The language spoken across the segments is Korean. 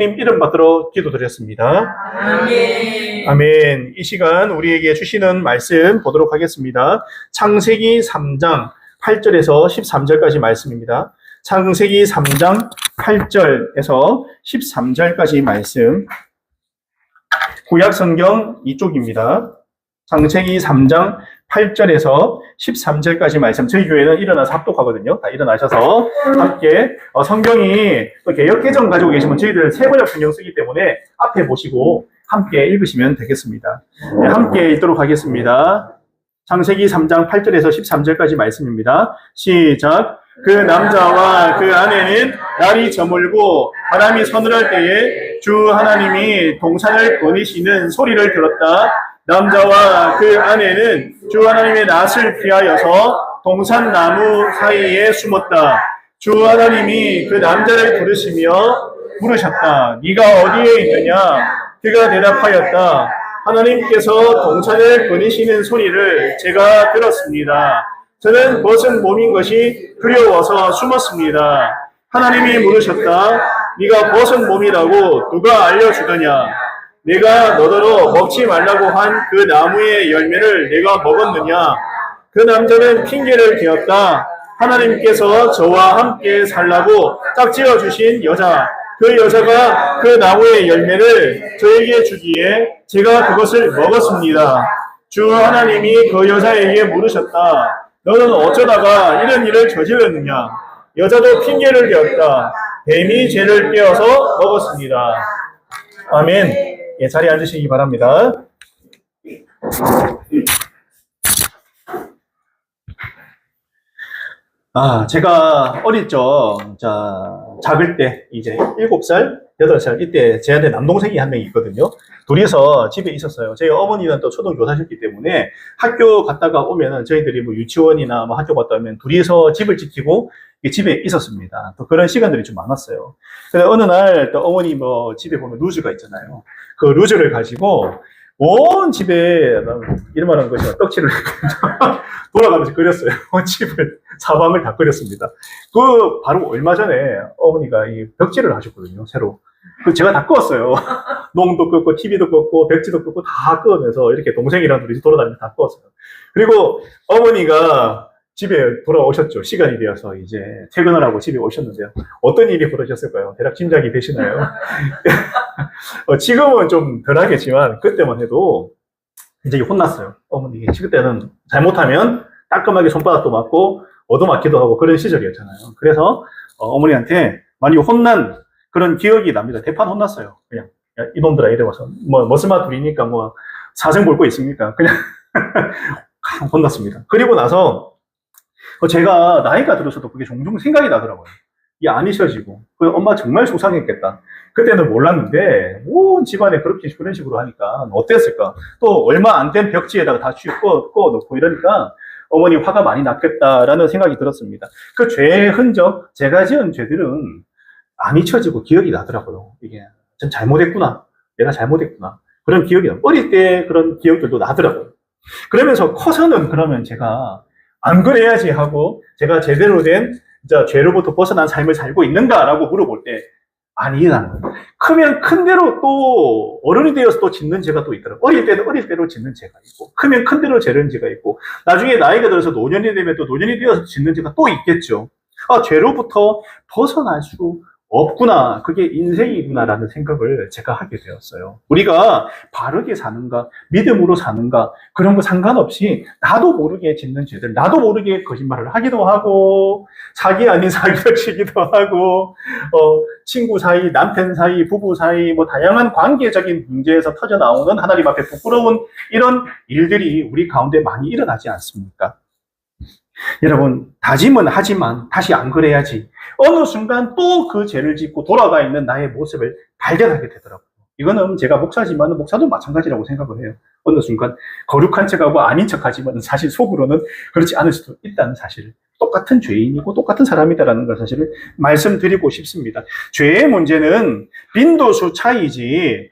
주님 이름 받들어 기도드렸습니다. 아멘. 아멘. 이 시간 우리에게 주시는 말씀 보도록 하겠습니다. 창세기 3장 8절에서 13절까지 말씀입니다. 창세기 3장 8절에서 13절까지 말씀. 구약 성경 이쪽입니다. 창세기 3장 8절에서 13절까지 말씀. 저희 교회는 일어나서 합독하거든요. 다 일어나셔서 함께 성경이 또 개역개정 가지고 계시면 저희들 세번역 성경 쓰기 때문에 앞에 보시고 함께 읽으시면 되겠습니다. 네, 함께 읽도록 하겠습니다. 창세기 3장 8절에서 13절까지 말씀입니다. 시작. 그 남자와 그 아내는 날이 저물고 바람이 서늘할 때에 주 하나님이 동산을 거니시는 소리를 들었다. 남자와 그 아내는 주 하나님의 낯을 피하여서 동산 나무 사이에 숨었다. 주 하나님이 그 남자를 부르시며 물으셨다. 네가 어디에 있느냐? 그가 대답하였다. 하나님께서 동산을 거니시는 소리를 제가 들었습니다. 저는 벗은 몸인 것이 두려워서 숨었습니다. 하나님이 물으셨다. 네가 벗은 몸이라고 누가 알려주더냐? 내가 너더러 먹지 말라고 한 그 나무의 열매를 내가 먹었느냐? 그 남자는 핑계를 대었다. 하나님께서 저와 함께 살라고 짝지어 주신 여자, 그 여자가 그 나무의 열매를 저에게 주기에 제가 그것을 먹었습니다. 주 하나님이 그 여자에게 물으셨다. 너는 어쩌다가 이런 일을 저질렀느냐? 여자도 핑계를 대었다. 뱀이 죄를 떼어서 먹었습니다. 아멘. 예, 자리에 앉으시기 바랍니다. 제가 어릴 적, 작을 때, 이제 7살, 8살, 이때 제 한테 남동생이 한 명 있거든요. 둘이서 집에 있었어요. 저희 어머니는 또 초등교사셨기 때문에 학교 갔다가 오면은 저희들이 뭐 유치원이나 뭐 학교 갔다 오면 둘이서 집을 지키고 집에 있었습니다. 또 그런 시간들이 좀 많았어요. 그래서 어느 날 또 어머니 뭐 집에 보면 루즈가 있잖아요. 그 루즈를 가지고 온 집에 이름하는 것이 떡칠을 돌아가면서 그렸어요. 집을 사방을 다 그렸습니다. 그 바로 얼마 전에 어머니가 이 벽지를 하셨거든요. 새로. 그 제가 다 끄었어요. 농도 끄고 TV도 끄고 벽지도 끄고 다 끄면서 이렇게 동생이랑 둘이 돌아다니면서 다 끄었어요. 그리고 어머니가 집에 돌아오셨죠. 시간이 되어서 이제 퇴근을 하고 집에 오셨는데요. 어떤 일이 벌어졌을까요? 대략 짐작이 되시나요? 지금은 좀 덜하겠지만 그때만 해도 이제 혼났어요. 어머니. 그때는 잘못하면 따끔하게 손바닥도 맞고 얻어맞기도 하고 그런 시절이었잖아요. 그래서 어머니한테 많이 혼난 그런 기억이 납니다. 대판 혼났어요. 그냥 야, 이놈들아 이래봐서 뭐 머스마 둘이니까 뭐 사생 볼 거 있습니까? 그냥 혼났습니다. 그리고 나서 제가 나이가 들어서도 그게 종종 생각이 나더라고요. 이게 안 잊혀지고 엄마 정말 속상했겠다. 그때는 몰랐는데 온 집안에 그렇게 그런 식으로 하니까 어땠을까. 또 얼마 안 된 벽지에다가 다 꺼놓고 이러니까 어머니 화가 많이 났겠다라는 생각이 들었습니다. 그 죄의 흔적, 제가 지은 죄들은 안 잊혀지고 기억이 나더라고요. 이게 전 잘못했구나. 내가 잘못했구나. 그런 기억이 나요. 어릴 때 그런 기억들도 나더라고요. 그러면서 커서는 그러면 제가 안 그래야지 하고 제가 제대로 된 죄로부터 벗어난 삶을 살고 있는가라고 물어볼 때 아니라는 거예요. 크면 큰 대로 또 어른이 되어서 또 짓는 죄가 또 있더라고요. 어릴 때는 어릴 대로 짓는 죄가 있고 크면 큰 대로 죄는 죄가 있고 나중에 나이가 들어서 노년이 되면 또 노년이 되어서 짓는 죄가 또 있겠죠. 죄로부터 벗어날 수 없구나. 그게 인생이구나라는 생각을 제가 하게 되었어요. 우리가 바르게 사는가, 믿음으로 사는가, 그런 거 상관없이 나도 모르게 짓는 죄들, 나도 모르게 거짓말을 하기도 하고, 사기 아닌 사기를 치기도 하고, 친구 사이, 남편 사이, 부부 사이, 뭐 다양한 관계적인 문제에서 터져 나오는 하나님 앞에 부끄러운 이런 일들이 우리 가운데 많이 일어나지 않습니까? 여러분, 다짐은 하지만 다시 안 그래야지. 어느 순간 또 그 죄를 짓고 돌아가 있는 나의 모습을 발견하게 되더라고요. 이거는 제가 목사지만 목사도 마찬가지라고 생각을 해요. 어느 순간 거룩한 척하고 아닌 척하지만 사실 속으로는 그렇지 않을 수도 있다는 사실을, 똑같은 죄인이고 똑같은 사람이다라는 걸 사실을 말씀드리고 싶습니다. 죄의 문제는 빈도수 차이지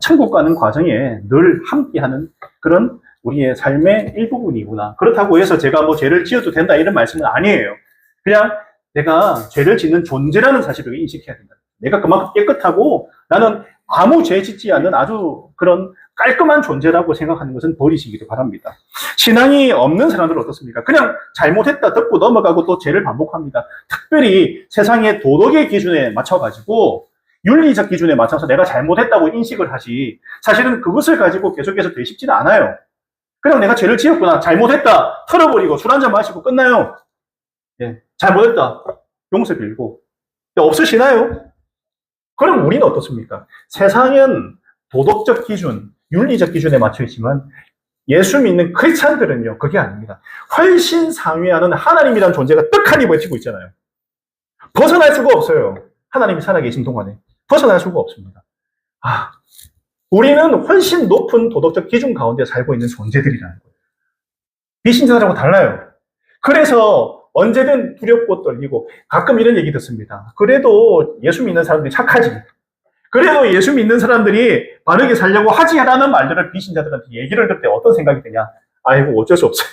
천국 가는 과정에 늘 함께하는 그런 우리의 삶의 일부분이구나. 그렇다고 해서 제가 뭐 죄를 지어도 된다 이런 말씀은 아니에요. 그냥 내가 죄를 짓는 존재라는 사실을 인식해야 된다. 내가 그만큼 깨끗하고 나는 아무 죄 짓지 않는 아주 그런 깔끔한 존재라고 생각하는 것은 버리시기를 바랍니다. 신앙이 없는 사람들은 어떻습니까? 그냥 잘못했다 듣고 넘어가고 또 죄를 반복합니다. 특별히 세상의 도덕의 기준에 맞춰가지고 윤리적 기준에 맞춰서 내가 잘못했다고 인식을 하지 사실은 그것을 가지고 계속해서 되씹지는 않아요. 그냥 내가 죄를 지었구나, 잘못했다, 털어버리고 술 한잔 마시고 끝나요. 예, 잘못했다, 용서 빌고. 없으시나요? 그럼 우리는 어떻습니까? 세상은 도덕적 기준, 윤리적 기준에 맞춰 있지만 예수 믿는 크리스찬들은요, 그게 아닙니다. 훨씬 상회하는 하나님이라는 존재가 떡하니 버티고 있잖아요. 벗어날 수가 없어요. 하나님이 살아계신 동안에. 벗어날 수가 없습니다. 우리는 훨씬 높은 도덕적 기준 가운데 살고 있는 존재들이라는 거예요. 비신자들하고 달라요. 그래서 언제든 두렵고 떨리고 가끔 이런 얘기 듣습니다. 그래도 예수 믿는 사람들이 착하지. 그래도 예수 믿는 사람들이 바르게 살려고 하지라는 말들을 비신자들한테 얘기를 들을 때 어떤 생각이 드냐? 아이고 어쩔 수 없어요.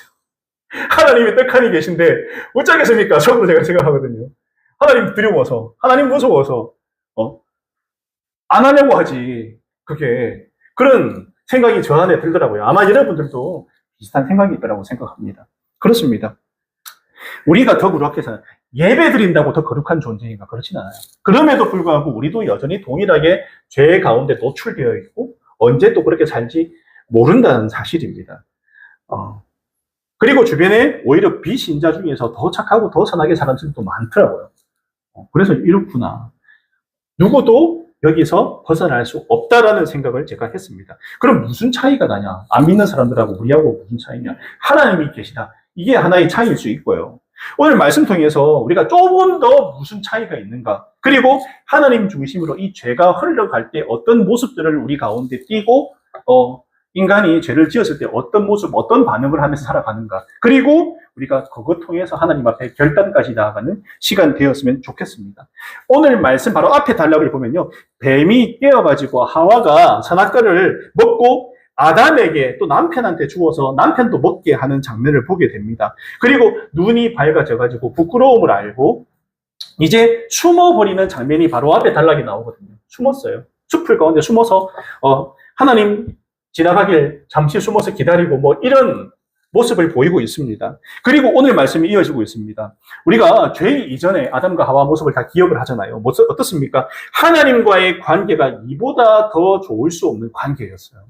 하나님이 떡하니 계신데 어쩌겠습니까? 속으로 제가 생각하거든요. 하나님 두려워서, 하나님 무서워서 안 하려고 하지. 그게 그런 생각이 저 안에 들더라고요. 아마 여러분들도 비슷한 생각이 있다고 생각합니다. 그렇습니다. 우리가 더 거룩해서 예배 드린다고 더 거룩한 존재인가? 그렇진 않아요. 그럼에도 불구하고 우리도 여전히 동일하게 죄 가운데 노출되어 있고 언제 또 그렇게 살지 모른다는 사실입니다. 그리고 주변에 오히려 비신자 중에서 더 착하고 더 선하게 사는 사람들도 많더라고요. 그래서 이렇구나. 누구도 여기서 벗어날 수 없다라는 생각을 제가 했습니다. 그럼 무슨 차이가 나냐? 안 믿는 사람들하고 우리하고 무슨 차이냐? 하나님이 계시다. 이게 하나의 차이일 수 있고요. 오늘 말씀 통해서 우리가 조금 더 무슨 차이가 있는가? 그리고 하나님 중심으로 이 죄가 흘러갈 때 어떤 모습들을 우리 가운데 띠고 인간이 죄를 지었을 때 어떤 모습, 어떤 반응을 하면서 살아가는가? 그리고 우리가 그것 통해서 하나님 앞에 결단까지 나아가는 시간 되었으면 좋겠습니다. 오늘 말씀 바로 앞에 단락을 보면요. 뱀이 깨어가지고 하와가 선악과를 먹고 아담에게 또 남편한테 주어서 남편도 먹게 하는 장면을 보게 됩니다. 그리고 눈이 밝아져가지고 부끄러움을 알고 이제 숨어버리는 장면이 바로 앞에 단락이 나오거든요. 숨었어요. 숲을 가운데 숨어서 하나님 지나가길 잠시 숨어서 기다리고 뭐 이런 모습을 보이고 있습니다. 그리고 오늘 말씀이 이어지고 있습니다. 우리가 죄 이전에 아담과 하와 모습을 다 기억을 하잖아요. 어떻습니까? 하나님과의 관계가 이보다 더 좋을 수 없는 관계였어요.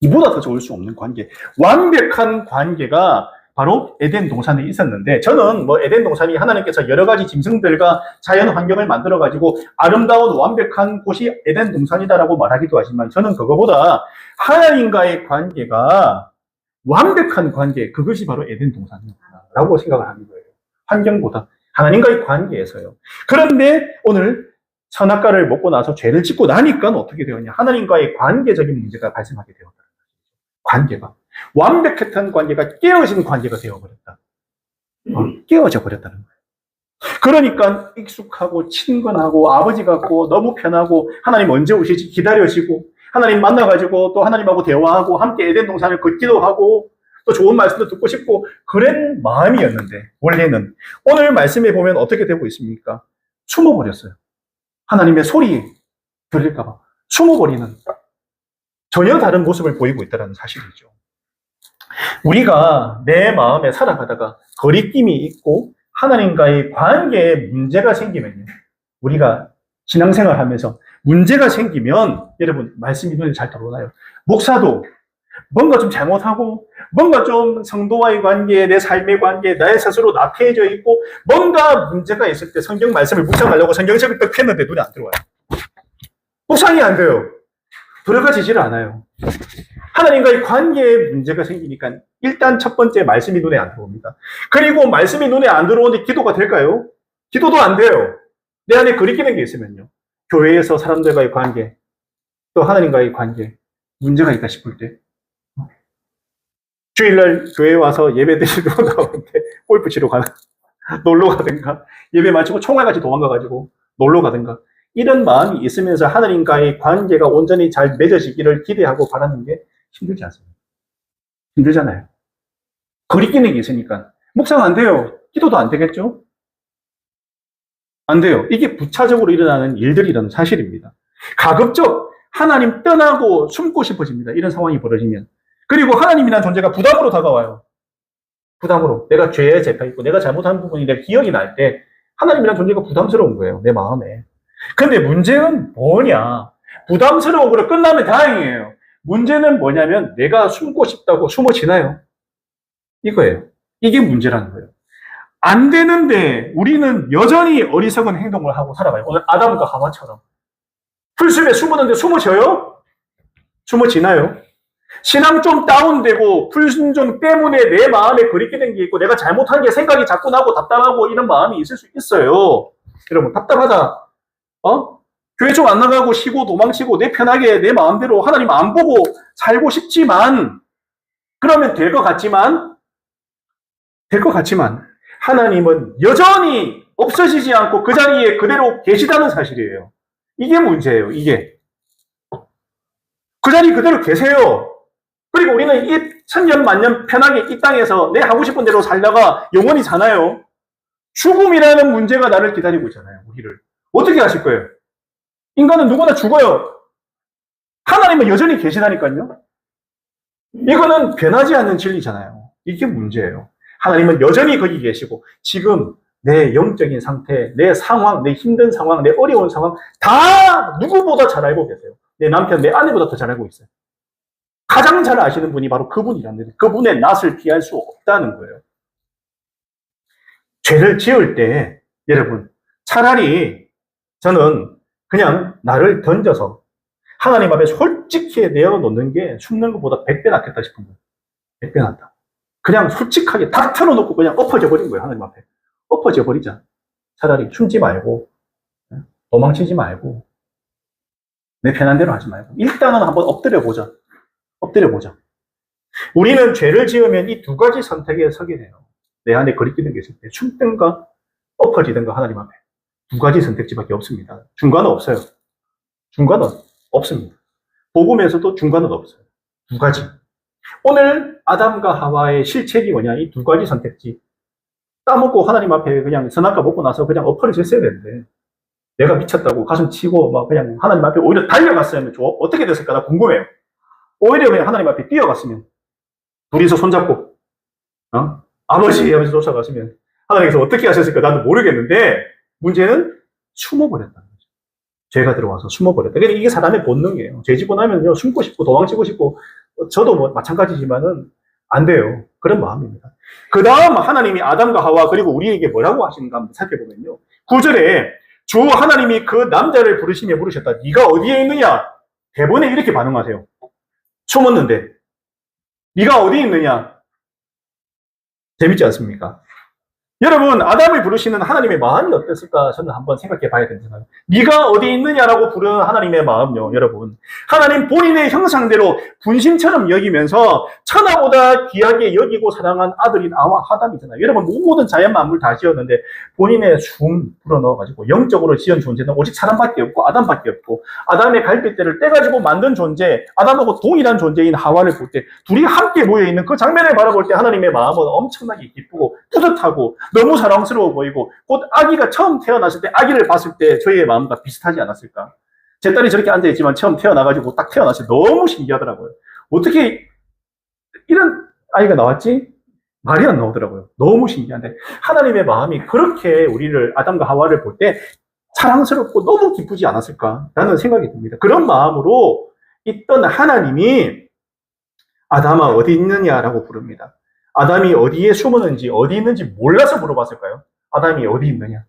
이보다 더 좋을 수 없는 관계. 완벽한 관계가 바로 에덴 동산에 있었는데 저는 뭐 에덴 동산이 하나님께서 여러 가지 짐승들과 자연 환경을 만들어 가지고 아름다운 완벽한 곳이 에덴 동산이다라고 말하기도 하지만 저는 그거보다 하나님과의 관계가 완벽한 관계, 그것이 바로 에덴 동산이라고 생각을 하는 거예요. 환경보다 하나님과의 관계에서요. 그런데 오늘 선악과를 먹고 나서 죄를 짓고 나니까 어떻게 되었냐? 하나님과의 관계적인 문제가 발생하게 되었다. 관계가 완벽했던 관계가 깨어진 관계가 되어버렸다. 깨어져 버렸다는 거예요. 그러니까 익숙하고 친근하고 아버지 같고 너무 편하고 하나님 언제 오실지 기다려지고 하나님 만나가지고 또 하나님하고 대화하고 함께 에덴 동산을 걷기도 하고 또 좋은 말씀도 듣고 싶고 그런 마음이었는데 원래는 오늘 말씀에 보면 어떻게 되고 있습니까? 숨어버렸어요. 하나님의 소리 들릴까봐 숨어버리는 전혀 다른 모습을 보이고 있다는 사실이죠. 우리가 내 마음에 살아가다가 거리낌이 있고 하나님과의 관계에 문제가 생기면요. 우리가 신앙생활 하면서 문제가 생기면 여러분 말씀이 눈에 잘 들어오나요? 목사도 뭔가 좀 잘못하고 뭔가 좀 성도와의 관계, 내 삶의 관계, 나의 스스로 나태해져 있고 뭔가 문제가 있을 때 성경 말씀을 묵상하려고 성경책을 딱 폈는데 눈에 안 들어와요. 묵상이 안 돼요. 들어가지질 않아요. 하나님과의 관계에 문제가 생기니까 일단 첫 번째 말씀이 눈에 안 들어옵니다. 그리고 말씀이 눈에 안 들어오는데 기도가 될까요? 기도도 안 돼요. 내 안에 그리끼는 게 있으면요. 교회에서 사람들과의 관계, 또 하나님과의 관계, 문제가 있다 싶을 때 주일날 교회에 와서 예배 드리러 가는데 골프 치러 가는 놀러 가든가 예배 마치고 총알같이 도망가가지고 놀러 가든가 이런 마음이 있으면서 하나님과의 관계가 온전히 잘 맺어지기를 기대하고 바라는 게 힘들지 않습니까? 힘들잖아요. 거리끼는 게 있으니까 묵상 안 돼요. 기도도 안 되겠죠? 안 돼요. 이게 부차적으로 일어나는 일들이라는 사실입니다. 가급적 하나님 떠나고 숨고 싶어집니다. 이런 상황이 벌어지면. 그리고 하나님이라는 존재가 부담으로 다가와요. 부담으로. 내가 죄에 잡혀있고 내가 잘못한 부분이 내 기억이 날 때 하나님이라는 존재가 부담스러운 거예요. 내 마음에. 근데 문제는 뭐냐? 부담스러운 거로 끝나면 다행이에요. 문제는 뭐냐면 내가 숨고 싶다고 숨어지나요? 이거예요. 이게 문제라는 거예요. 안 되는데 우리는 여전히 어리석은 행동을 하고 살아가요. 오늘 아담과 하와처럼. 풀숲에 숨었는데 숨어져요? 숨어지나요? 신앙 좀 다운되고 불순종 때문에 내 마음에 그립게 된 게 있고 내가 잘못한 게 생각이 자꾸 나고 답답하고 이런 마음이 있을 수 있어요. 여러분 답답하다. 교회 좀 안 나가고 쉬고 도망치고 내 편하게 내 마음대로 하나님 안 보고 살고 싶지만 그러면 될 것 같지만 하나님은 여전히 없어지지 않고 그 자리에 그대로 계시다는 사실이에요. 이게 문제예요. 이게. 그 자리 그대로 계세요. 그리고 우리는 이 천년 만년 편하게 이 땅에서 내 하고 싶은 대로 살다가 영원히 사나요? 죽음이라는 문제가 나를 기다리고 있잖아요. 우리를. 어떻게 하실 거예요? 인간은 누구나 죽어요. 하나님은 여전히 계시다니까요. 이거는 변하지 않는 진리잖아요. 이게 문제예요. 하나님은 여전히 거기 계시고 지금 내 영적인 상태, 내 상황, 내 힘든 상황, 내 어려운 상황 다 누구보다 잘 알고 계세요. 내 남편, 내 아내보다 더 잘 알고 있어요. 가장 잘 아시는 분이 바로 그분이라는 거예요. 그분의 낯을 피할 수 없다는 거예요. 죄를 지을 때 여러분 차라리 저는 그냥 나를 던져서 하나님 앞에 솔직히 내어놓는 게 숨는 것보다 100배 낫겠다 싶은 거예요. 100배 낫다. 그냥 솔직하게 다 털어놓고 그냥 엎어져 버린 거예요. 하나님 앞에. 엎어져 버리자. 차라리 숨지 말고 도망치지 말고 내 편한 대로 하지 말고 일단은 한번 엎드려 보자. 우리는 죄를 지으면 이 두 가지 선택에 서게 돼요. 내 안에 거리끼는 게 있을 때 숨든가 엎어지든가 하나님 앞에. 두 가지 선택지밖에 없습니다. 중간은 없어요. 중간은 없습니다. 복음에서도 중간은 없어요. 두 가지. 오늘 아담과 하와의 실책이 뭐냐? 이 두 가지 선택지. 따먹고 하나님 앞에 그냥 선악과 먹고 나서 그냥 엎어져 있어야 되는데 내가 미쳤다고 가슴 치고 막 그냥 하나님 앞에 오히려 달려갔으면 어떻게 됐을까? 나 궁금해요. 오히려 그냥 하나님 앞에 뛰어갔으면 둘이서 손잡고 아버지 하면서 쫓아갔으면 하나님께서 어떻게 하셨을까? 나도 모르겠는데 문제는 숨어버렸다는 거죠. 죄가 들어와서 숨어버렸다. 그러니까 이게 사람의 본능이에요. 죄 지고 나면요 숨고 싶고 도망치고 싶고 저도 뭐 마찬가지지만은 안 돼요. 그런 마음입니다. 그 다음 하나님이 아담과 하와 그리고 우리에게 뭐라고 하시는가 한번 살펴보면요. 9절에 주 하나님이 그 남자를 부르시며 물으셨다. 네가 어디에 있느냐? 대본에 이렇게 반응하세요. 숨었는데 네가 어디에 있느냐? 재밌지 않습니까? 여러분 아담을 부르시는 하나님의 마음이 어땠을까 저는 한번 생각해 봐야 된잖아요. 네가 어디 있느냐라고 부르는 하나님의 마음요. 여러분 하나님 본인의 형상대로 분신처럼 여기면서 천하보다 귀하게 여기고 사랑한 아들인 아담이잖아요. 여러분 모든 자연 만물 다 지었는데 본인의 숨 불어넣어가지고 영적으로 지은 존재는 오직 사람밖에 없고 아담밖에 없고 아담의 갈빗대를 떼가지고 만든 존재 아담하고 동일한 존재인 하와를 볼 때 둘이 함께 모여있는 그 장면을 바라볼 때 하나님의 마음은 엄청나게 기쁘고 뿌듯하고 너무 사랑스러워 보이고 곧 아기가 처음 태어났을 때 아기를 봤을 때 저희의 마음과 비슷하지 않았을까? 제 딸이 저렇게 앉아있지만 처음 태어나가지고 딱 태어났을 때 너무 신기하더라고요. 어떻게 이런 아이가 나왔지? 말이 안 나오더라고요. 너무 신기한데 하나님의 마음이 그렇게 우리를 아담과 하와를 볼 때 사랑스럽고 너무 기쁘지 않았을까라는 생각이 듭니다. 그런 마음으로 있던 하나님이 아담아 어디 있느냐라고 부릅니다. 아담이 어디에 숨었는지 어디 있는지 몰라서 물어봤을까요? 아담이 어디 있느냐?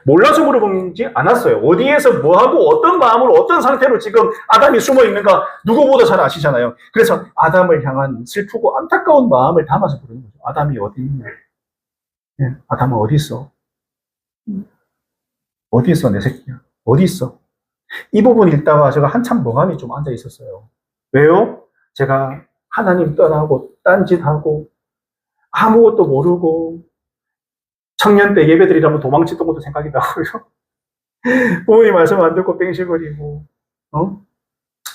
몰라서 물어보지 않았어요. 어디에서 뭐하고 어떤 마음으로 어떤 상태로 지금 아담이 숨어 있는가 누구보다 잘 아시잖아요. 그래서 아담을 향한 슬프고 안타까운 마음을 담아서 부르는 거죠. 아담이 어디 있냐? 네, 아담은 어디 있어? 어디 있어 내 새끼야? 어디 있어? 이 부분 읽다가 제가 한참 멍하니 좀 앉아 있었어요. 왜요? 제가 하나님 떠나고 딴짓하고 아무것도 모르고 청년 때 예배드리라면 도망치던 것도 생각이 나고요. 부모님 말씀 안 듣고 뺑실거리고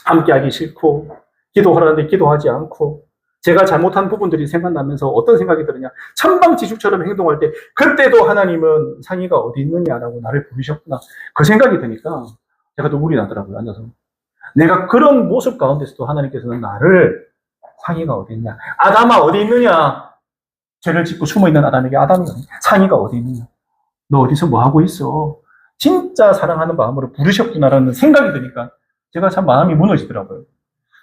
함께하기 싫고 기도하라는데 기도하지 않고 제가 잘못한 부분들이 생각나면서 어떤 생각이 드느냐. 천방지축처럼 행동할 때 그때도 하나님은 상의가 어디 있느냐라고 나를 부르셨구나. 그 생각이 드니까 제가 또 울이 나더라고요. 앉아서. 내가 그런 모습 가운데서도 하나님께서는 나를 상의가 어디 있냐. 아담아 어디 있느냐. 죄를 짓고 숨어있는 아담에게 아담이 상의가 어디 있느냐. 너 어디서 뭐 하고 있어. 진짜 사랑하는 마음으로 부르셨구나라는 생각이 드니까 제가 참 마음이 무너지더라고요.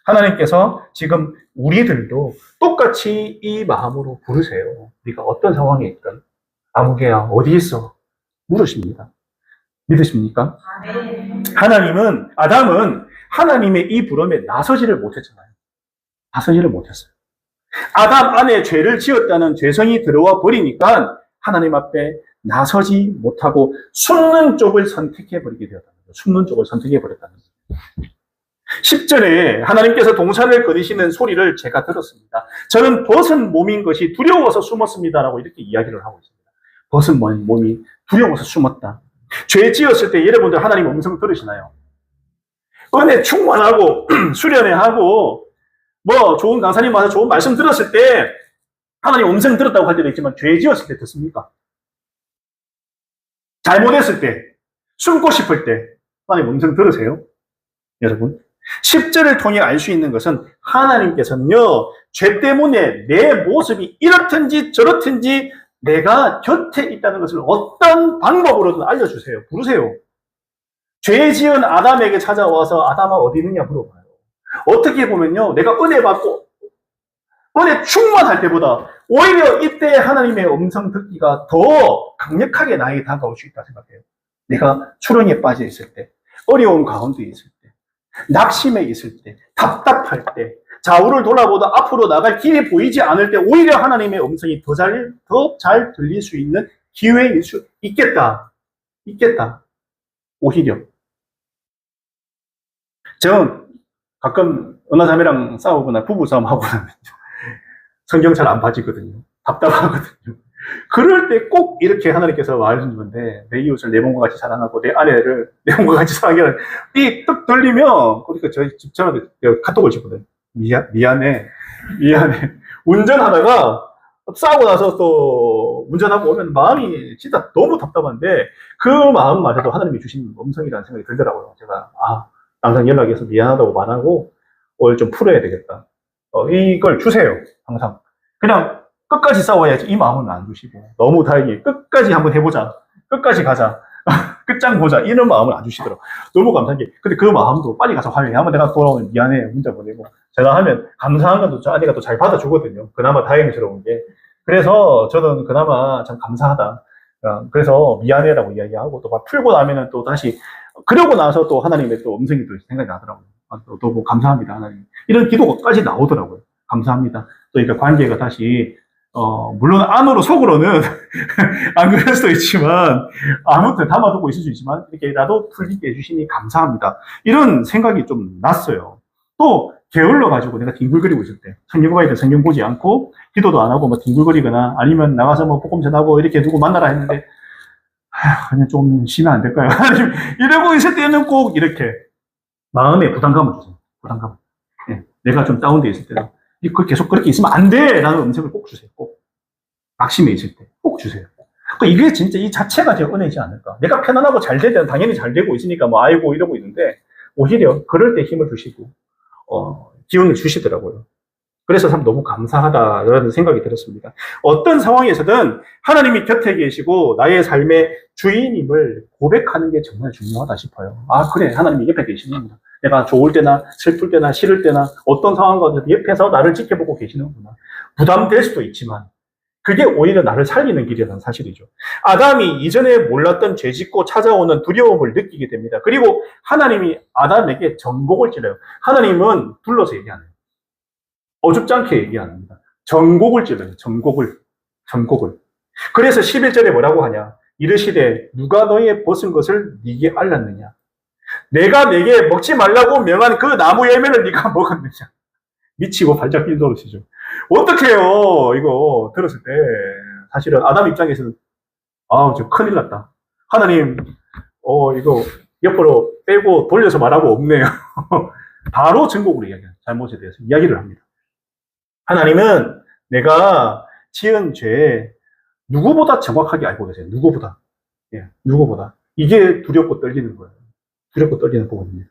하나님께서 지금 우리들도 똑같이 이 마음으로 부르세요. 우리가 어떤 상황에 있든 아무개야 어디 있어? 물으십니다. 믿으십니까? 하나님은 아담은 하나님의 이 부름에 나서지를 못했잖아요. 나서지를 못했어요. 아담 안에 죄를 지었다는 죄성이 들어와 버리니까 하나님 앞에 나서지 못하고 숨는 쪽을 선택해버리게 되었다는 거예요. 숨는 쪽을 선택해버렸다는 거예요. 10절에 하나님께서 동산을 거니시는 소리를 제가 들었습니다. 저는 벗은 몸인 것이 두려워서 숨었습니다라고 이렇게 이야기를 하고 있습니다. 벗은 몸이 두려워서 숨었다. 죄 지었을 때 여러분들 하나님 음성 들으시나요? 은혜 충만하고 수련회하고 뭐 좋은 강사님 와서 좋은 말씀 들었을 때 하나님 음성 들었다고 할 때도 있지만 죄 지었을 때 듣습니까? 잘못했을 때, 숨고 싶을 때 하나님 음성 들으세요? 여러분 10절을 통해 알 수 있는 것은 하나님께서는요 죄 때문에 내 모습이 이렇든지 저렇든지 내가 곁에 있다는 것을 어떤 방법으로든 알려주세요. 부르세요. 죄 지은 아담에게 찾아와서 아담아 어디 있느냐 물어봐요. 어떻게 보면요 내가 은혜 받고 은혜 충만할 때보다 오히려 이때 하나님의 음성 듣기가 더 강력하게 나에게 다가올 수 있다 생각해요. 내가 추렁이에 빠져 있을 때, 어려운 가운데 있을 때, 낙심에 있을 때, 답답할 때, 좌우를 돌아보다 앞으로 나갈 길이 보이지 않을 때 오히려 하나님의 음성이 더 잘 들릴 수 있는 기회일 수 있겠다. 오히려. 저는 가끔 은하자매랑 싸우거나 부부싸움 하고 나면 성경 잘 안 봐지거든요. 답답하거든요. 그럴 때 꼭 이렇게 하나님께서 말해주는 건데, 내 이웃을 내 몸과 같이 사랑하고, 내 아내를 내 몸과 같이 사랑하는, 이 뚝 들리면, 그러니까 저희 집사람한테 카톡을 주거든요. 미안해. 운전하다가, 싸우고 나서 또 운전하고 오면 마음이 진짜 너무 답답한데, 그 마음마저도 하나님이 주신 음성이라는 생각이 들더라고요. 제가, 항상 연락해서 미안하다고 말하고, 오늘 좀 풀어야 되겠다. 이걸 주세요. 항상. 그냥 끝까지 싸워야지 이 마음은 안 주시고 너무 다행히 끝까지 한번 해보자. 끝까지 가자. 끝장 보자. 이런 마음을 안 주시더라고요. 너무 감사한 게 근데 그 마음도 빨리 가서 화해해. 한번 내가 돌아오면 미안해. 문자 보내고 제가 하면 감사한 건도 저 아내가 또 잘 받아주거든요. 그나마 다행스러운 게. 그래서 저는 그나마 참 감사하다. 그래서 미안해라고 이야기하고 또 막 풀고 나면은 또 다시 그러고 나서 또 하나님의 또 음성이 또 생각이 나더라고요. 또 뭐 감사합니다 하나님. 이런 기도까지 나오더라고요. 감사합니다. 또 그러니까 관계가 다시 물론 안으로 속으로는 안 그럴 수도 있지만 아무튼 담아두고 있을 수 있지만 이렇게라도 풀리게 해주시니 감사합니다. 이런 생각이 좀 났어요. 또 게을러 가지고 내가 뒹굴거리고 있을 때 성경 봐야 돼 성경 보지 않고 기도도 안 하고 뭐 뒹굴거리거나 아니면 나가서 뭐 복음 전하고 이렇게 누구 만나라 했는데 그냥 좀 쉬면 안 될까요? 이러고 있을 때는 꼭 이렇게 마음에 부담감을 주세요. 부담감. 네, 내가 좀 다운돼 있을 때는 계속 그렇게 있으면 안 돼! 라는 음성을 꼭 주세요. 꼭. 낙심해 있을 때. 꼭 주세요. 이게 진짜 이 자체가 제 은혜지 않을까. 내가 편안하고 잘 될 때는 당연히 잘 되고 있으니까 뭐 아이고 이러고 있는데, 오히려 그럴 때 힘을 주시고, 기운을 주시더라고요. 그래서 참 너무 감사하다라는 생각이 들었습니다. 어떤 상황에서든 하나님이 곁에 계시고 나의 삶의 주인임을 고백하는 게 정말 중요하다 싶어요. 그래. 하나님이 옆에 계시는구나. 내가 좋을 때나 슬플 때나 싫을 때나 어떤 상황 가운데 옆에서 나를 지켜보고 계시는구나. 부담될 수도 있지만 그게 오히려 나를 살리는 길이라는 사실이죠. 아담이 이전에 몰랐던 죄짓고 찾아오는 두려움을 느끼게 됩니다. 그리고 하나님이 아담에게 전곡을 찔러요. 하나님은 불러서 얘기 안 해요. 어줍지 않게 얘기 안 합니다. 전곡을 찔러요. 전곡을. 그래서 11절에 뭐라고 하냐. 이르시되 누가 너희의 벗은 것을 네게 알랐느냐. 내가 네게 먹지 말라고 명한 그 나무 열매를 네가 먹었느냐. 미치고 발작 뛰노릇이죠. 어떡해요. 이거 들었을 때 사실은 아담 입장에서는 저 큰일 났다. 하나님 이거 옆으로 빼고 돌려서 말하고 없네요. 바로 전곡으로 이야기해요. 잘못에 대해서 이야기를 합니다. 하나님은 내가 지은 죄 누구보다 정확하게 알고 계세요. 누구보다. 예, 누구보다. 이게 두렵고 떨리는 거예요. 두렵고 떨리는 부분입니다.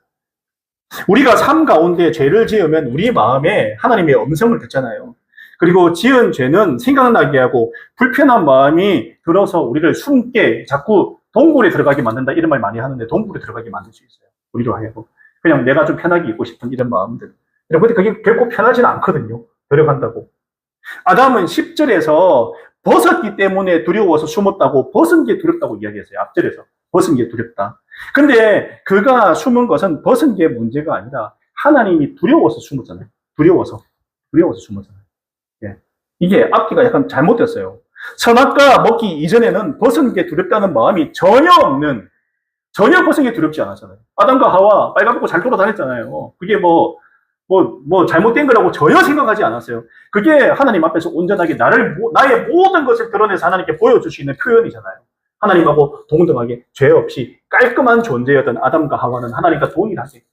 우리가 삶 가운데 죄를 지으면 우리 마음에 하나님의 음성을 듣잖아요. 그리고 지은 죄는 생각나게 하고 불편한 마음이 들어서 우리를 숨게 자꾸 동굴에 들어가게 만든다 이런 말 많이 하는데 동굴에 들어가게 만들 수 있어요. 우리로 하여금. 그냥 내가 좀 편하게 있고 싶은 이런 마음들. 근데 그게 결코 편하지는 않거든요. 노력한다고. 아담은 10절에서 벗었기 때문에 두려워서 숨었다고 벗은 게 두렵다고 이야기했어요. 앞절에서. 벗은 게 두렵다. 근데 그가 숨은 것은 벗은 게 문제가 아니라 하나님이 두려워서 숨었잖아요. 두려워서 숨었잖아요. 예. 이게 앞뒤가 약간 잘못됐어요. 선악과 먹기 이전에는 벗은 게 두렵다는 마음이 전혀 벗은 게 두렵지 않았잖아요. 아담과 하와 빨가벗고 잘 돌아다녔잖아요. 그게 잘못된 거라고 전혀 생각하지 않았어요. 그게 하나님 앞에서 온전하게 나의 모든 것을 드러내서 하나님께 보여줄 수 있는 표현이잖아요. 하나님하고 동등하게 죄 없이 깔끔한 존재였던 아담과 하와는 하나님과 동일하게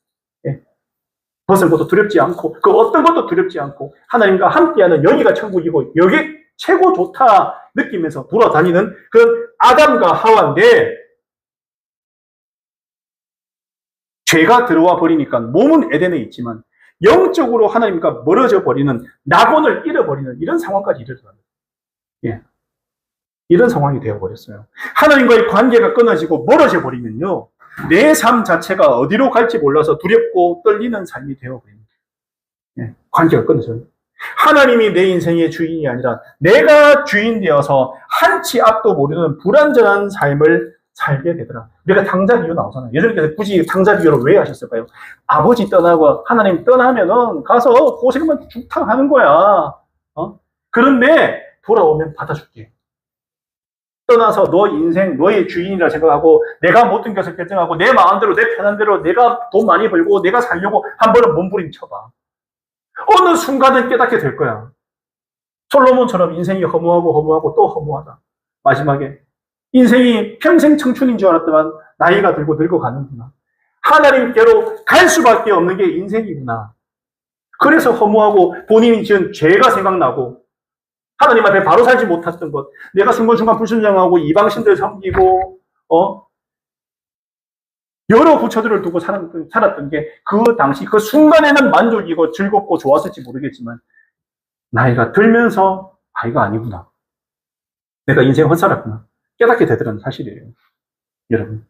벗은 것도 두렵지 않고 그 어떤 것도 두렵지 않고 하나님과 함께하는 여기가 천국이고 여기 최고 좋다 느끼면서 돌아다니는 그 아담과 하와인데 죄가 들어와 버리니까 몸은 에덴에 있지만 영적으로 하나님과 멀어져 버리는 낙원을 잃어버리는 이런 상황까지 이르더라고요. 예. 이런 상황이 되어버렸어요. 하나님과의 관계가 끊어지고 멀어져 버리면요. 내 삶 자체가 어디로 갈지 몰라서 두렵고 떨리는 삶이 되어버립니다. 예. 관계가 끊어져요. 하나님이 내 인생의 주인이 아니라 내가 주인 되어서 한치 앞도 모르는 불완전한 삶을 살게 되더라. 우리가 탕자 비유 나오잖아요. 예수님께서 굳이 탕자 비유를 왜 하셨을까요? 아버지 떠나고 하나님 떠나면은 가서 고생만 죽탕 하는 거야. 그런데 돌아오면 받아줄게. 떠나서 너 인생, 너의 주인이라 생각하고 내가 모든 것을 결정하고 내 마음대로, 내 편한 대로 내가 돈 많이 벌고 내가 살려고 한 번은 몸부림쳐봐. 어느 순간은 깨닫게 될 거야. 솔로몬처럼 인생이 허무하고 또 허무하다. 마지막에 인생이 평생 청춘인 줄 알았더만 나이가 들고 늙어가는구나. 하나님께로 갈 수밖에 없는 게 인생이구나. 그래서 허무하고 본인이 지은 죄가 생각나고 하나님 앞에 바로 살지 못했던 것, 내가 순간순간 불순종하고 이방신들 섬기고 여러 부처들을 두고 살았던 게 그 당시 그 순간에는 만족이고 즐겁고 좋았을지 모르겠지만 나이가 들면서 이거 아니구나. 내가 인생 헛살았구나. 깨닫게 되더라는 사실이에요. 여러분.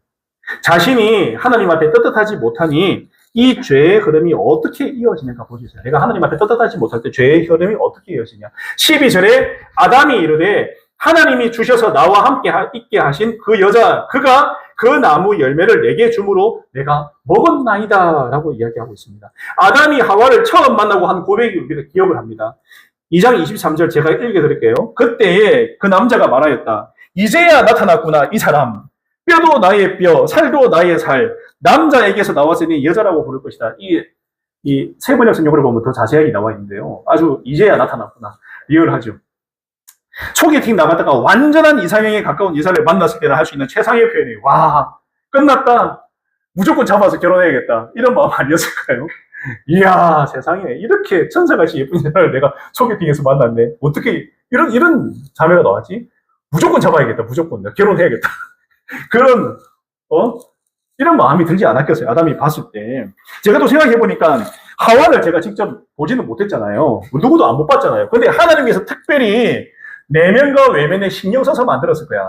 자신이 하나님 앞에 떳떳하지 못하니 이 죄의 흐름이 어떻게 이어지는가 보시죠. 내가 하나님 앞에 떳떳하지 못할 때 죄의 흐름이 어떻게 이어지냐. 12절에 아담이 이르되 하나님이 주셔서 나와 함께 있게 하신 그 여자, 그가 그 나무 열매를 내게 주므로 내가 먹었나이다 라고 이야기하고 있습니다. 아담이 하와를 처음 만나고 한 고백이 우리가 기억을 합니다. 2장 23절 제가 읽어드릴게요. 그때에 그 남자가 말하였다. 이제야 나타났구나 이 사람. 뼈도 나의 뼈, 살도 나의 살. 남자에게서 나왔으니 여자라고 부를 것이다. 이 세번역성 용어를 보면 더 자세하게 나와 있는데요. 아주 이제야 나타났구나. 리얼하죠. 소개팅 나갔다가 완전한 이상형에 가까운 여자를 만났을 때는 할 수 있는 최상의 표현이에요. 와, 끝났다. 무조건 잡아서 결혼해야겠다. 이런 마음 아니었을까요? 이야, 세상에. 이렇게 천사같이 예쁜 여자를 내가 소개팅에서 만났네. 어떻게 이런 자매가 나왔지? 무조건 잡아야겠다. 무조건. 결혼해야겠다. 그런, 이런 마음이 들지 않았겠어요. 아담이 봤을 때. 제가 또 생각해보니까 하와를 제가 직접 보지는 못했잖아요. 누구도 안 못 봤잖아요. 근데 하나님께서 특별히 내면과 외면에 신경 써서 만들었을 거야.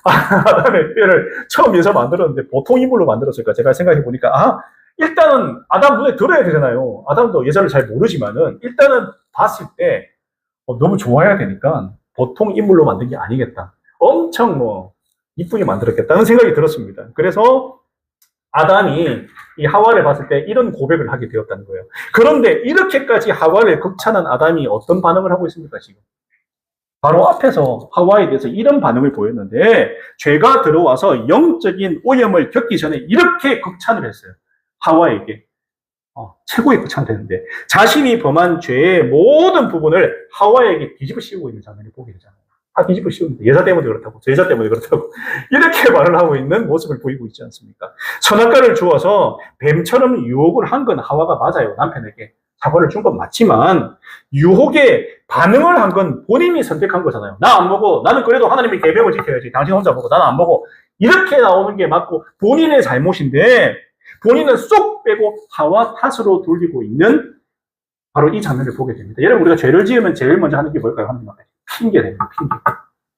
아담의 뼈를 처음 여서 만들었는데 보통 인물로 만들었을 거야. 제가 생각해보니까, 일단은 아담 눈에 들어야 되잖아요. 아담도 여자를 잘 모르지만은 일단은 봤을 때 너무 좋아야 되니까 보통 인물로 만든 게 아니겠다. 엄청 이쁘게 만들었겠다는 생각이 들었습니다. 그래서 아담이 이 하와를 봤을 때 이런 고백을 하게 되었다는 거예요. 그런데 이렇게까지 하와를 극찬한 아담이 어떤 반응을 하고 있습니까, 지금? 바로 앞에서 하와에 대해서 이런 반응을 보였는데 죄가 들어와서 영적인 오염을 겪기 전에 이렇게 극찬을 했어요. 하와에게. 최고의 극찬이 되는데 자신이 범한 죄의 모든 부분을 하와에게 뒤집어 씌우고 있는 장면을 보게 되잖아요. 다 뒤집어 씌우는데 여자 때문에 그렇다고, 여자 때문에 그렇다고 이렇게 말을 하고 있는 모습을 보이고 있지 않습니까? 선악과를 주어서 뱀처럼 유혹을 한 건 하와가 맞아요. 남편에게. 사과를 준 건 맞지만 유혹에 반응을 한 건 본인이 선택한 거잖아요. 나 안 먹어. 나는 그래도 하나님의 계명을 지켜야지. 당신 혼자 먹어. 나는 안 먹어. 이렇게 나오는 게 맞고 본인의 잘못인데 본인은 쏙 빼고 하와 탓으로 돌리고 있는 바로 이 장면을 보게 됩니다. 여러분 우리가 죄를 지으면 제일 먼저 하는 게 뭘까요? 하나님 앞에 핑계됩니다. 핑계.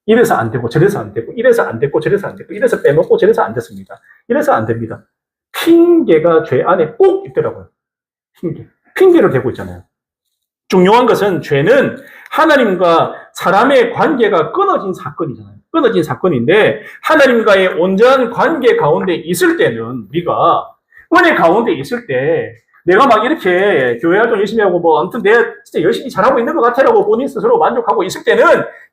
이래서 안 되고 저래서 안 되고 이래서 안 됐고 저래서 안 됐고 이래서 빼먹고 저래서 안 됐습니다. 이래서 안 됩니다. 핑계가 죄 안에 꼭 있더라고요. 핑계를 대고 있잖아요. 중요한 것은 죄는 하나님과 사람의 관계가 끊어진 사건이잖아요. 끊어진 사건인데 하나님과의 온전한 관계 가운데 있을 때는 우리가 은혜 가운데 있을 때 내가 막 이렇게 교회 활동 열심히 하고 뭐 아무튼 내가 진짜 열심히 잘하고 있는 것 같아라고 본인 스스로 만족하고 있을 때는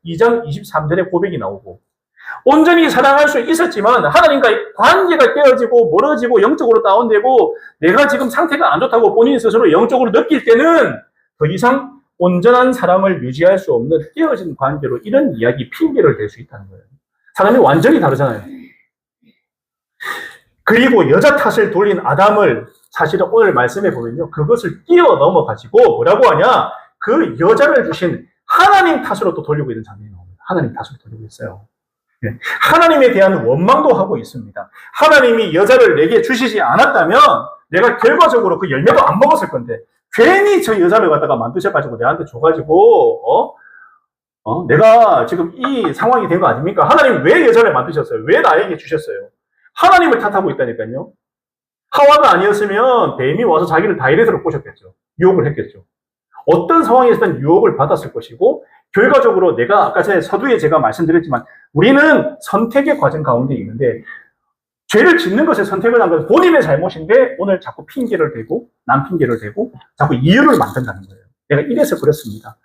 2장 23절의 고백이 나오고 온전히 사랑할 수 있었지만 하나님과의 관계가 깨어지고 멀어지고 영적으로 다운되고 내가 지금 상태가 안 좋다고 본인 스스로 영적으로 느낄 때는 더 이상 온전한 사랑을 유지할 수 없는 깨어진 관계로 이런 이야기 핑계를 댈 수 있다는 거예요. 사람이 완전히 다르잖아요. 그리고 여자 탓을 돌린 아담을 사실은 오늘 말씀해 보면요. 그것을 뛰어넘어가지고 뭐라고 하냐. 그 여자를 주신 하나님 탓으로 또 돌리고 있는 장면이 나옵니다. 하나님 탓으로 돌리고 있어요. 하나님에 대한 원망도 하고 있습니다. 하나님이 여자를 내게 주시지 않았다면 내가 결과적으로 그 열매도 안 먹었을 건데 괜히 저 여자를 갖다가 만드셔가지고 내한테 줘가지고 내가 지금 이 상황이 된 거 아닙니까? 하나님 왜 여자를 만드셨어요? 왜 나에게 주셨어요? 하나님을 탓하고 있다니까요. 하와가 아니었으면 뱀이 와서 자기를 다이렛으로 꼬셨겠죠. 유혹을 했겠죠. 어떤 상황에서든 유혹을 받았을 것이고 결과적으로 내가 아까 전에 서두에 제가 말씀드렸지만 우리는 선택의 과정 가운데 있는데 죄를 짓는 것에 선택을 한 것은 본인의 잘못인데 오늘 자꾸 핑계를 대고 남 핑계를 대고 자꾸 이유를 만든다는 거예요. 내가 이래서 그렇습니다.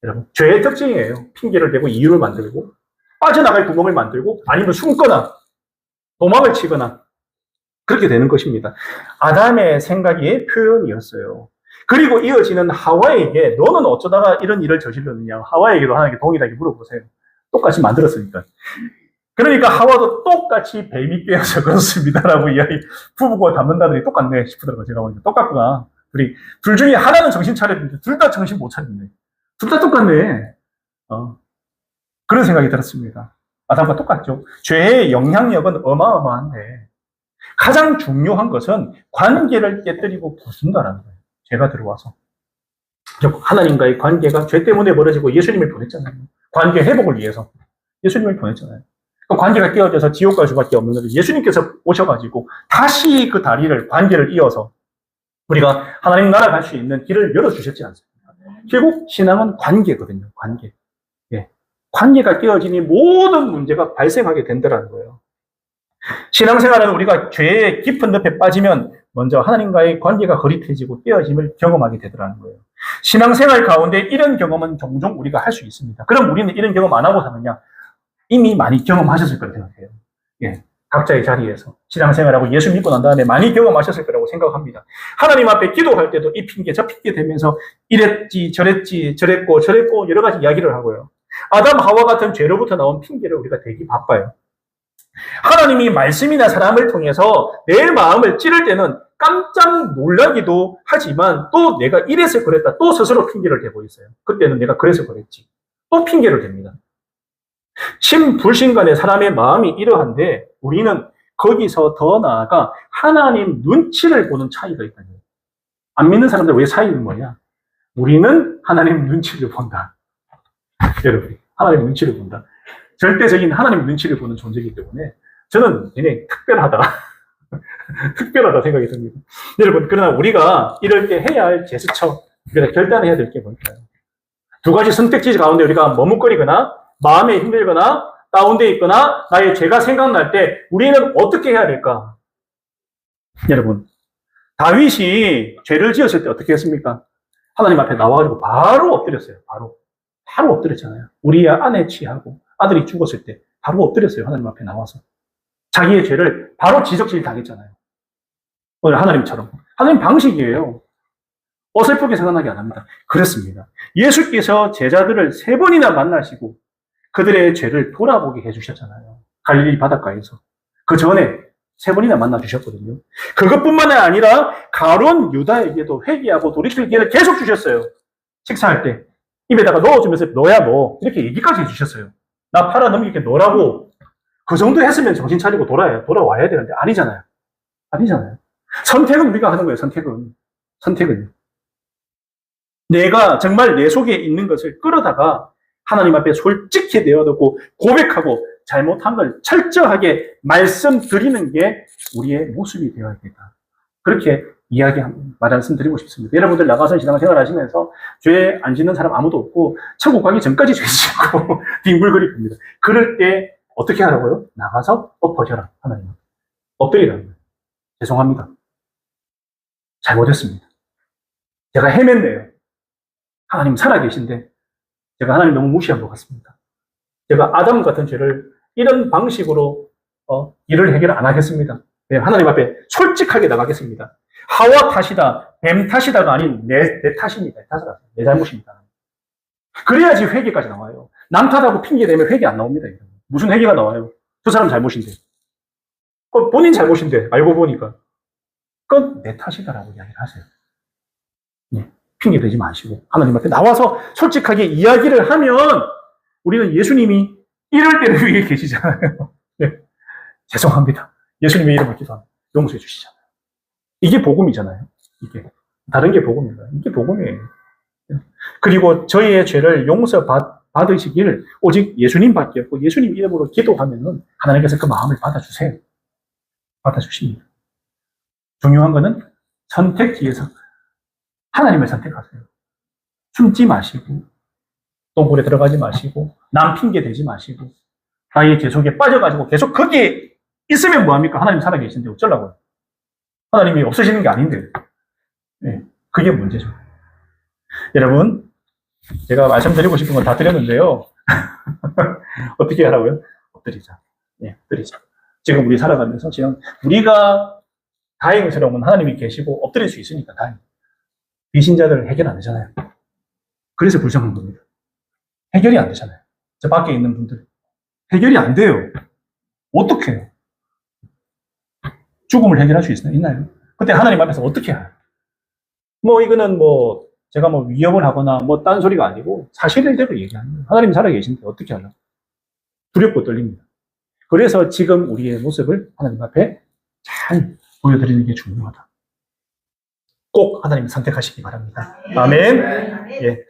여러분 죄의 특징이에요. 핑계를 대고 이유를 만들고 빠져나갈 구멍을 만들고 아니면 숨거나 도망을 치거나 그렇게 되는 것입니다. 아담의 생각의 표현이었어요. 그리고 이어지는 하와에게 너는 어쩌다가 이런 일을 저질렀느냐. 하와에게도 하나님께 동일하게 물어보세요. 똑같이 만들었으니까. 그러니까 하와도 똑같이 뱀이 깨어서 그렇습니다라고 이야기. 부부가 담는다더니 똑같네 싶더라고요. 제가 보니까 똑같구나. 둘 중에 하나는 정신 차렸는데 둘 다 정신 못 차렸네. 둘 다 똑같네. 그런 생각이 들었습니다. 아담과 똑같죠. 죄의 영향력은 어마어마한데 가장 중요한 것은 관계를 깨뜨리고 부순다라는 거예요. 죄가 들어와서. 하나님과의 관계가 죄 때문에 멀어지고 예수님을 보냈잖아요. 관계 회복을 위해서. 예수님을 보냈잖아요. 그 관계가 깨어져서 지옥 갈 수밖에 없는 거죠. 예수님께서 오셔가지고 다시 그 다리를, 관계를 이어서 우리가 하나님 나라 갈 수 있는 길을 열어주셨지 않습니까? 결국 신앙은 관계거든요. 관계. 예. 관계가 깨어지니 모든 문제가 발생하게 된다는 거예요. 신앙생활은 우리가 죄의 깊은 늪에 빠지면 먼저 하나님과의 관계가 흐릿해지고 깨어짐을 경험하게 되더라는 거예요. 신앙생활 가운데 이런 경험은 종종 우리가 할 수 있습니다. 그럼 우리는 이런 경험 안 하고 사느냐? 이미 많이 경험하셨을 거라고 생각해요. 예, 각자의 자리에서 신앙생활하고 예수 믿고 난 다음에 많이 경험하셨을 거라고 생각합니다. 하나님 앞에 기도할 때도 이 핑계 저 핑계 대면서 이랬지 저랬지 저랬고 여러 가지 이야기를 하고요. 아담 하와 같은 죄로부터 나온 핑계를 우리가 대기 바빠요. 하나님이 말씀이나 사람을 통해서 내 마음을 찌를 때는 깜짝 놀라기도 하지만 또 내가 이래서 그랬다. 또 스스로 핑계를 대고 있어요. 그때는 내가 그래서 그랬지. 또 핑계를 댑니다. 신불신간에 사람의 마음이 이러한데 우리는 거기서 더 나아가 하나님 눈치를 보는 차이가 있다는 거예요. 안 믿는 사람들 왜 차이는 뭐냐? 우리는 하나님 눈치를 본다. 여러분, 하나님 눈치를 본다. 절대적인 하나님 눈치를 보는 존재이기 때문에 저는 굉장히 특별하다. 특별하다 생각이 듭니다. 여러분, 그러나 우리가 이럴 때 해야 할 제스처, 우리가 결단해야 될 게 뭘까요? 두 가지 선택지 가운데 우리가 머뭇거리거나 마음에 힘들거나 다운되어 있거나 나의 죄가 생각날 때 우리는 어떻게 해야 될까? 여러분, 다윗이 죄를 지었을 때 어떻게 했습니까? 하나님 앞에 나와가지고 바로 엎드렸어요. 바로 엎드렸잖아요. 우리야 아내 취하고 아들이 죽었을 때 바로 엎드렸어요. 하나님 앞에 나와서. 자기의 죄를 바로 지적질 당했잖아요. 오늘 하나님처럼. 하나님 방식이에요. 어설프게 생각나게 안 합니다. 그렇습니다. 예수께서 제자들을 3번이나 만나시고 그들의 죄를 돌아보게 해주셨잖아요. 갈릴리 바닷가에서. 그 전에 세 번이나 만나 주셨거든요. 그것뿐만 아니라 가룟 유다에게도 회개하고 돌이킬 기회를 계속 주셨어요. 식사할 때 입에다가 넣어주면서 너야 너 이렇게 얘기까지 해주셨어요. 나 팔아넘기게 너라고. 그 정도 했으면 정신 차리고 돌아와야 되는데 아니잖아요. 아니잖아요. 선택은 우리가 하는 거예요. 선택은 내가 정말 내 속에 있는 것을 끌어다가 하나님 앞에 솔직히 내어놓고 고백하고 잘못한 걸 철저하게 말씀드리는 게 우리의 모습이 되어야겠다. 그렇게 말씀드리고 싶습니다. 여러분들 나가서 신앙생활 하시면서 죄 안 짓는 사람 아무도 없고 천국 가기 전까지 죄 짓고 뒹굴거릴 겁니다. 그럴 때 어떻게 하라고요? 나가서 엎어져라. 하나님 엎드리라는 거예요. 죄송합니다. 잘못했습니다. 제가 헤맸네요. 하나님 살아계신데 제가 하나님 너무 무시한 것 같습니다. 제가 아담 같은 죄를 이런 방식으로 일을 해결 안 하겠습니다. 하나님 앞에 솔직하게 나가겠습니다. 하와 탓이다, 뱀 탓이다가 아닌 내 탓입니다. 내 잘못입니다. 그래야지 회개까지 나와요. 남 탓하고 핑계대면 회개 안 나옵니다. 무슨 회개가 나와요? 저 사람 잘못인데. 본인 잘못인데 알고 보니까 그건 내 탓이다라고 이야기를 하세요. 네, 핑계대지 마시고 하나님 앞에 나와서 솔직하게 이야기를 하면 우리는 예수님이 이럴 때를 위해 계시잖아요. 네, 죄송합니다. 예수님의 이름을 기도합니다. 용서해 주시잖아요. 이게 복음이잖아요. 이게 다른 게 복음입니다. 이게 복음이에요. 그리고 저희의 죄를 받으시길 오직 예수님밖에 없고 예수님 이름으로 기도하면은 하나님께서 그 마음을 받아주세요. 받아주십니다. 중요한 거는 선택지에서 하나님을 선택하세요. 숨지 마시고 똥굴에 들어가지 마시고 남 핑계 대지 마시고 나의 죄 속에 빠져가지고 계속 거기에 있으면 뭐합니까? 하나님 살아계신데 어쩌려고요? 하나님이 없으시는 게 아닌데. 네, 그게 문제죠. 여러분, 제가 말씀드리고 싶은 건 다 드렸는데요. 어떻게 하라고요? 엎드리자. 네, 엎드리자. 지금 우리 살아가면서 지금 우리가 다행스러우면 하나님이 계시고 엎드릴 수 있으니까 다행. 비신자들은 해결 안 되잖아요. 그래서 불쌍한 겁니다. 해결이 안 되잖아요. 저 밖에 있는 분들. 해결이 안 돼요. 어떻게 해요? 죽음을 해결할 수 있나요? 그때 하나님 앞에서 어떻게 해요? 이거는 제가 위협을 하거나 딴 소리가 아니고 사실대로 얘기하는 거예요. 하나님 살아계신데 어떻게 하려고? 두렵고 떨립니다. 그래서 지금 우리의 모습을 하나님 앞에 잘 보여드리는 게 중요하다. 꼭 하나님 선택하시기 바랍니다. 아멘. 예.